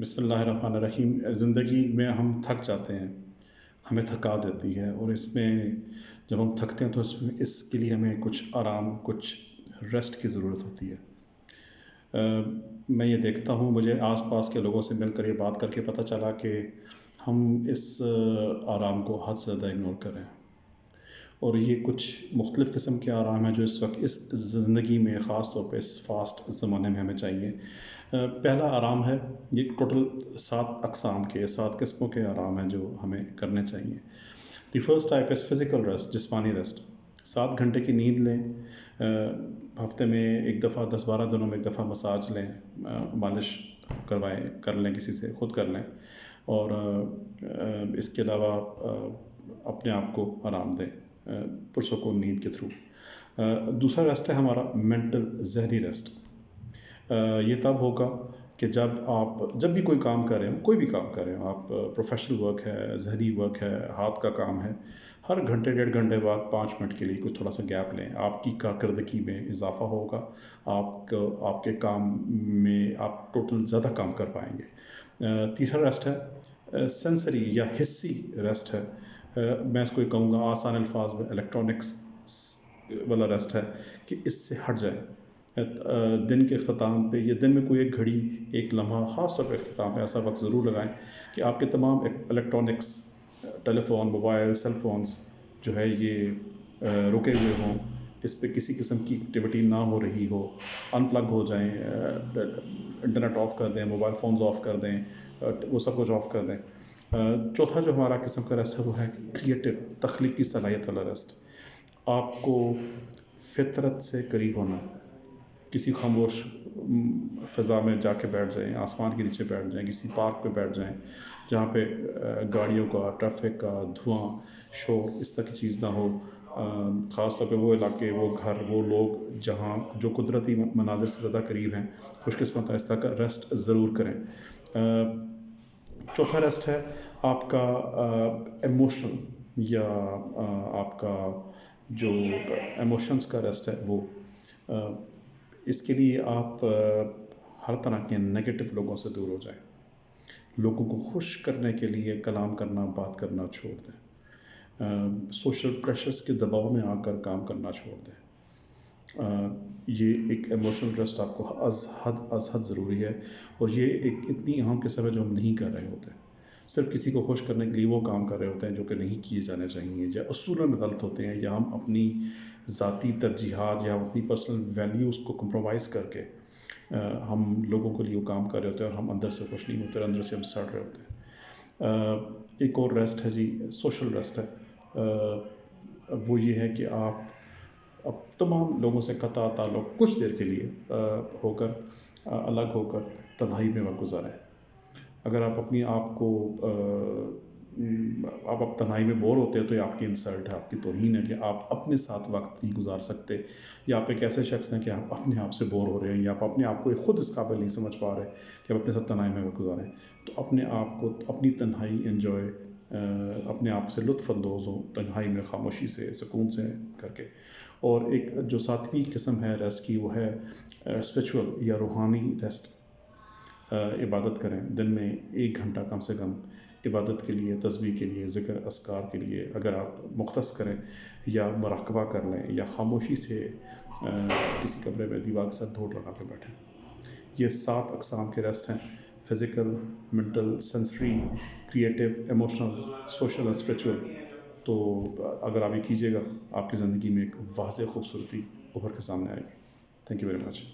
بسم اللہ الرحمن الرحیم۔ زندگی میں ہم تھک جاتے ہیں، ہمیں تھکا دیتی ہے، اور اس میں جب ہم تھکتے ہیں تو اس کے لیے ہمیں کچھ آرام، کچھ ریسٹ کی ضرورت ہوتی ہے۔ میں یہ دیکھتا ہوں، مجھے آس پاس کے لوگوں سے مل کر یہ بات کر کے پتہ چلا کہ ہم اس آرام کو حد سے زیادہ اگنور کر رہے ہیں، اور یہ کچھ مختلف قسم کے آرام ہیں جو اس وقت اس زندگی میں، خاص طور پہ اس فاسٹ زمانے میں ہمیں چاہیے۔ پہلا آرام ہے، یہ ٹوٹل 7 قسموں کے آرام ہیں جو ہمیں کرنے چاہیے۔ The first type is physical rest, جسمانی ریسٹ۔ 7 گھنٹے کی نیند لیں، ہفتے میں ایک دفعہ، 10-12 دنوں میں ایک دفعہ مساج لیں، مالش کر لیں، کسی سے خود کر لیں، اور اس کے علاوہ اپنے آپ کو آرام دیں پرسکون نیند کے تھرو۔ دوسرا ریسٹ ہے ہمارا مینٹل، ذہنی ریسٹ۔ یہ تب ہوگا کہ جب بھی کوئی کام کر رہے ہوں، کوئی بھی کام کر رہے ہوں آپ، پروفیشنل ورک ہے، ذہنی ورک ہے، ہاتھ کا کام ہے، ہر گھنٹے 1.5 گھنٹے بعد 5 منٹ کے لیے کوئی تھوڑا سا گیپ لیں، آپ کی کارکردگی میں اضافہ ہوگا، آپ کے کام میں آپ ٹوٹل زیادہ کام کر پائیں گے۔ تیسرا ریسٹ ہے سینسری یا حسی ریسٹ ہے، میں اس کو کہوں گا آسان الفاظ میں الیکٹرانکس والا ریسٹ ہے، کہ اس سے ہٹ جائیں۔ دن کے اختتام پہ، یا دن میں کوئی ایک گھڑی، ایک لمحہ، خاص طور پہ اختتام پہ ایسا وقت ضرور لگائیں کہ آپ کے تمام الیکٹرانکس، ٹیلی فون، موبائل، سیل فونز جو ہے یہ رکے ہوئے ہوں، اس پہ کسی قسم کی ایکٹیویٹی نہ ہو رہی ہو، ان پلگ ہو جائیں، انٹرنیٹ آف کر دیں، موبائل فونز آف کر دیں، وہ سب کچھ آف کر دیں۔ چوتھا جو ہمارا قسم کا ریسٹ ہے وہ ہے کریٹو، تخلیقی صلاحیت والا ریسٹ۔ آپ کو فطرت سے قریب ہونا، کسی خاموش فضا میں جا کے بیٹھ جائیں، آسمان کے نیچے بیٹھ جائیں، کسی پارک پہ بیٹھ جائیں جہاں پہ گاڑیوں کا، ٹریفک کا دھواں، شور، اس طرح کی چیز نہ ہو۔ خاص طور پہ وہ علاقے، وہ گھر، وہ لوگ جو قدرتی مناظر سے زیادہ قریب ہیں، خوش قسمت، اس طرح کا ریسٹ ضرور کریں۔ چوتھا ریسٹ ہے آپ کا ایموشنل، یا آپ کا جو ایموشنز کا ریسٹ ہے وہ۔ اس کے لیے آپ ہر طرح کے نیگیٹو لوگوں سے دور ہو جائیں، لوگوں کو خوش کرنے کے لیے کلام کرنا، بات کرنا چھوڑ دیں، سوشل پریشرز کے دباؤ میں آ کر کام کرنا چھوڑ دیں۔ یہ ایک ایموشنل ریسٹ آپ کو از حد ضروری ہے، اور یہ ایک اتنی اہم قسم ہے جو ہم نہیں کر رہے ہوتے، صرف کسی کو خوش کرنے کے لیے وہ کام کر رہے ہوتے ہیں جو کہ نہیں کیے جانے چاہیے، یا اصولاً غلط ہوتے ہیں، یا ہم اپنی ذاتی ترجیحات یا اپنی پرسنل ویلیوز کو کمپرومائز کر کے ہم لوگوں کے لیے وہ کام کر رہے ہوتے ہیں، اور ہم اندر سے خوش نہیں ہوتے، اندر سے ہم سڑ رہے ہوتے ہیں۔ ایک اور ریسٹ ہے جی، سوشل ریسٹ ہے۔ وہ یہ ہے کہ آپ اب تمام لوگوں سے قطع تعلق کچھ دیر کے لیے الگ ہو کر تنہائی میں وقت گزاریں۔ اگر آپ اپنی آپ کو آپ تنہائی میں بور ہوتے ہیں تو یہ آپ کی انسلٹ ہے، آپ کی توہین ہے کہ آپ اپنے ساتھ وقت نہیں گزار سکتے، یا آپ ایک ایسے شخص ہیں کہ آپ اپنے آپ سے بور ہو رہے ہیں، یا آپ اپنے آپ کو خود اس قابل نہیں سمجھ پا رہے کہ آپ اپنے ساتھ تنہائی میں وقت گزاریں۔ تو اپنے آپ کو، اپنی تنہائی انجوائے، اپنے آپ سے لطف اندوز ہو تنہائی میں، خاموشی سے، سکون سے کر کے۔ اور ایک جو 7ویں قسم ہے ریسٹ کی، وہ ہے اسپریچول یا روحانی ریسٹ۔ عبادت کریں، دن میں 1 گھنٹہ کم سے کم عبادت کے لیے، تسبیح کے لیے، ذکر اذکار کے لیے، اگر آپ مختص کریں یا مراقبہ کر لیں، یا خاموشی سے کسی کمرے میں دیوار کے ساتھ دھوٹ لگا کے بیٹھیں۔ یہ 7 اقسام کے ریسٹ ہیں: physical, mental, sensory, creative, emotional, social اور اسپریچول۔ تو اگر آپ یہ کیجیے گا، آپ کی زندگی میں ایک واضح خوبصورتی ابھر کے سامنے آئے گی۔ Thank you very much.